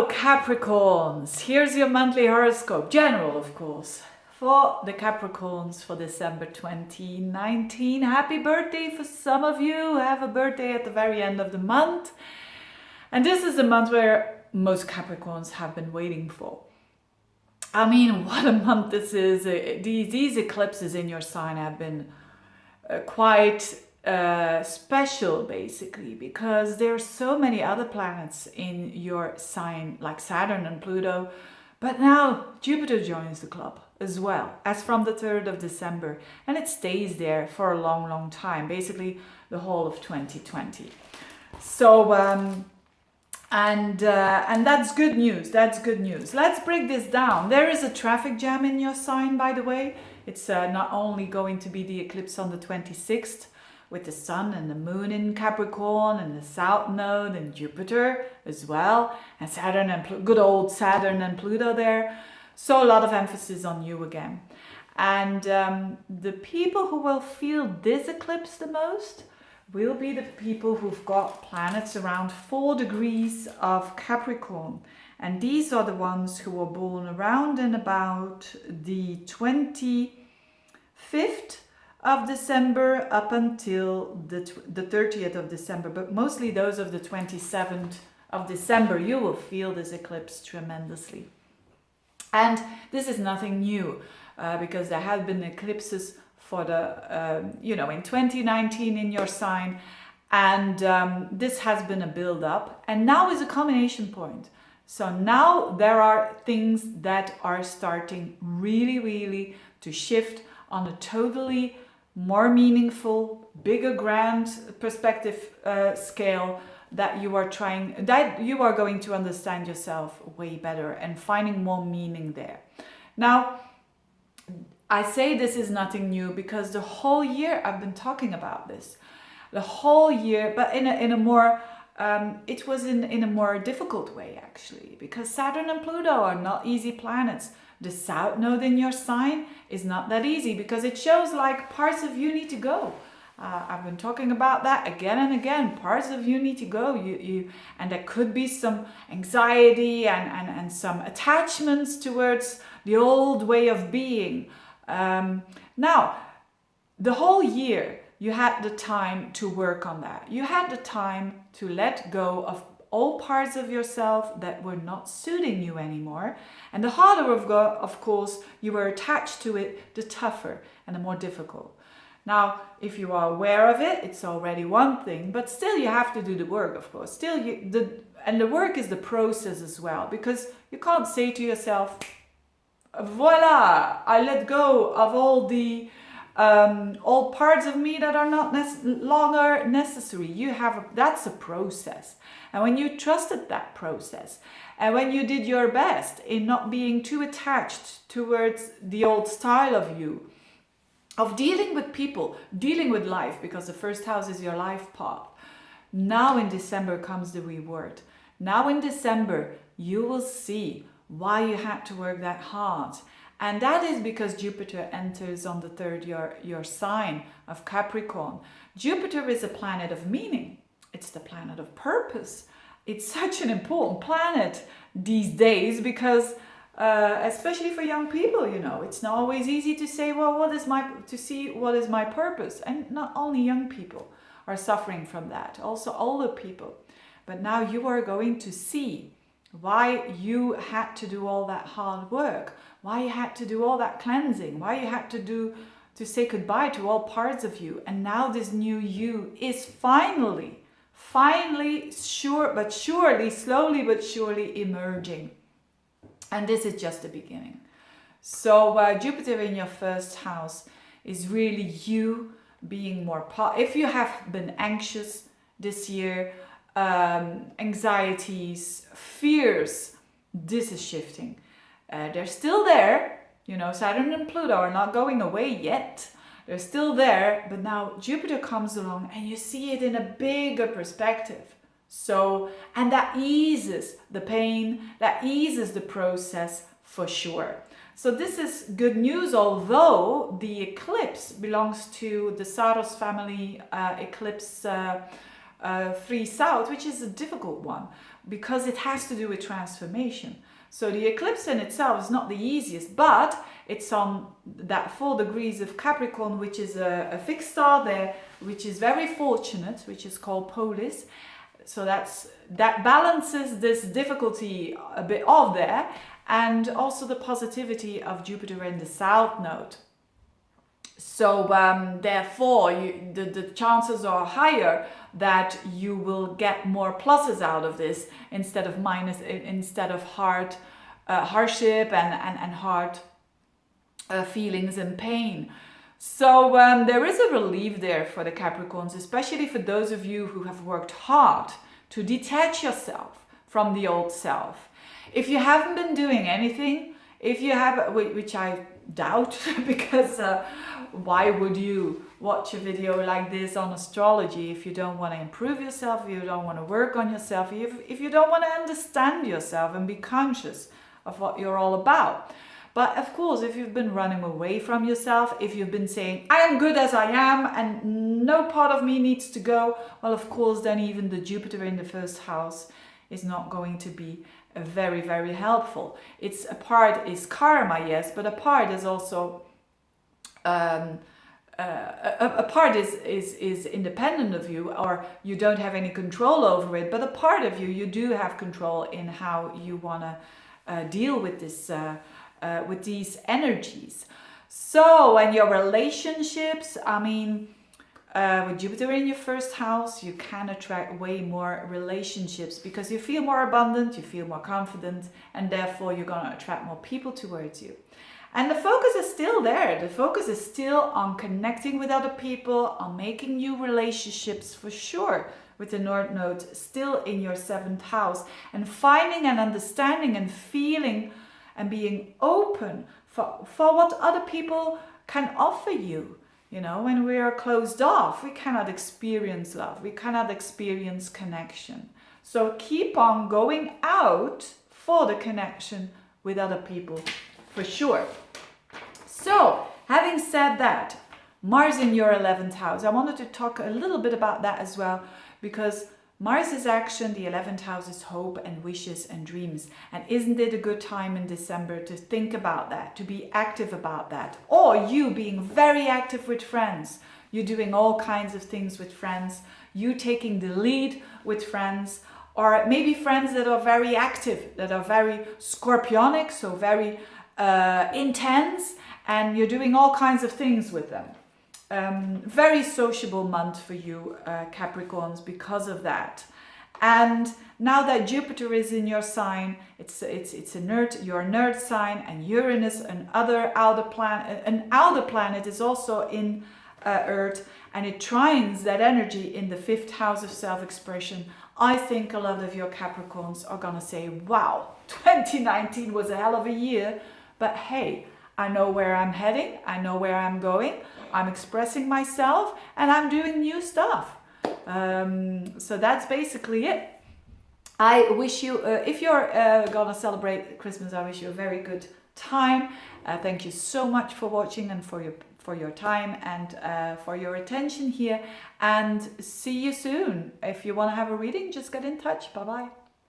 So Capricorns, here's your monthly horoscope, general of course, for the Capricorns for December 2019. Happy birthday for some of you who have a birthday at the very end of the month. And this is the month where most Capricorns have been waiting for. I mean, what a month this is. These eclipses in your sign have been quite special, basically, because there are so many other planets in your sign, like Saturn and Pluto. But now Jupiter joins the club as well, as from the 3rd of December. And it stays there for a long, long time, basically the whole of 2020. So, and that's good news. That's good news. Let's break this down. There is a traffic jam in your sign, by the way. It's not only going to be the eclipse on the 26th with the sun and the moon in Capricorn and the south node and Jupiter as well, and Saturn and good old Saturn and Pluto there. So a lot of emphasis on you again. And the people who will feel this eclipse the most will be the people who've got planets around 4 degrees of Capricorn. And these are the ones who were born around and about the 25th of December up until the 30th of December. But mostly those of the 27th of December, you will feel this eclipse tremendously. And this is nothing new because there have been eclipses for the, in 2019 in your sign. And this has been a build-up. And now is a culmination point. So now there are things that are starting really, really to shift on a totally more meaningful, bigger, grand perspective scale that you are going to understand yourself way better and finding more meaning there. Now, I say this is nothing new because the whole year I've been talking about this. The whole year, but in a more it was in a more difficult way, actually, because Saturn and Pluto are not easy planets. The south node in your sign is not that easy because it shows like parts of you need to go. I've been talking about that again and again. Parts of you need to go. And there could be some anxiety and some attachments towards the old way of being. Now, the whole year, you had the time to work on that. You had the time to let go of all parts of yourself that were not suiting you anymore. And the harder, of course, you were attached to it, the tougher and the more difficult. Now, if you are aware of it, it's already one thing, but still you have to do the work, of course. And the work is the process as well, because you can't say to yourself, voila, I let go of all parts of me that are not longer necessary. That's a process. And when you trusted that process, and when you did your best in not being too attached towards the old style of you, of dealing with people, dealing with life, because the first house is your life path. Now in December comes the reward. Now in December, you will see why you had to work that hard. And that is because Jupiter enters on the 3rd your sign of Capricorn. Jupiter is a planet of meaning. It's the planet of purpose. It's such an important planet these days because, especially for young people, it's not always easy to say, well, what is my purpose? And not only young people are suffering from that, also older people. But now you are going to see why you had to do all that hard work, why you had to do all that cleansing, why you had to say goodbye to all parts of you. And now this new you is finally, slowly but surely emerging. And this is just the beginning. So Jupiter in your first house is really you being more if you have been anxious this year, anxieties, fears, this is shifting. They're still there. Saturn and Pluto are not going away yet. They're still there, but now Jupiter comes along and you see it in a bigger perspective. So, and that eases the pain, that eases the process for sure. So this is good news, although the eclipse belongs to the Saros family eclipse 3 South, which is a difficult one, because it has to do with transformation. So the eclipse in itself is not the easiest, but it's on that 4 degrees of Capricorn, which is a fixed star there, which is very fortunate, which is called Polis. So that balances this difficulty a bit off there, and also the positivity of Jupiter in the South Node. So therefore, the chances are higher that you will get more pluses out of this instead of hardship and hard feelings and pain. So there is a relief there for the Capricorns, especially for those of you who have worked hard to detach yourself from the old self. If you haven't been doing anything, if you have, which I doubt, because why would you watch a video like this on astrology if you don't want to improve yourself, if you don't want to work on yourself, if you don't want to understand yourself and be conscious of what you're all about? But of course, if you've been running away from yourself, if you've been saying, I am good as I am and no part of me needs to go, well, of course, then even the Jupiter in the first house is not going to be very, very helpful. It's a part is karma, yes, but a part is also a part is independent of you, or you don't have any control over it. But a part of you do have control in how you want to deal with this. With these energies. So, and your relationships, I mean, with Jupiter in your first house, you can attract way more relationships because you feel more abundant, you feel more confident, and therefore you're going to attract more people towards you. And the focus is still there. The focus is still on connecting with other people, on making new relationships for sure, with the North Node still in your 7th house, and finding and understanding and feeling and being open for what other people can offer you. You know, when we are closed off, we cannot experience love. We cannot experience connection. So keep on going out for the connection with other people, for sure. So, having said that, Mars in your 11th house, I wanted to talk a little bit about that as well, because Mars is action, the 11th house is hope and wishes and dreams. And isn't it a good time in December to think about that, to be active about that? Or you being very active with friends, you doing all kinds of things with friends, you taking the lead with friends, or maybe friends that are very active, that are very scorpionic, so very intense, and you're doing all kinds of things with them. Very sociable month for you, Capricorns, because of that. And now that Jupiter is in your sign, it's your nerd sign, and Uranus, an outer planet is also in Earth, and it trines that energy in the 5th house of self-expression. I think a lot of your Capricorns are gonna say, wow, 2019 was a hell of a year, but hey, I know where I'm heading, I know where I'm going, I'm expressing myself, and I'm doing new stuff. So that's basically it. I wish you, if you're gonna celebrate Christmas, I wish you a very good time. Thank you so much for watching and for your time and for your attention here. And see you soon. If you want to have a reading, just get in touch. Bye bye.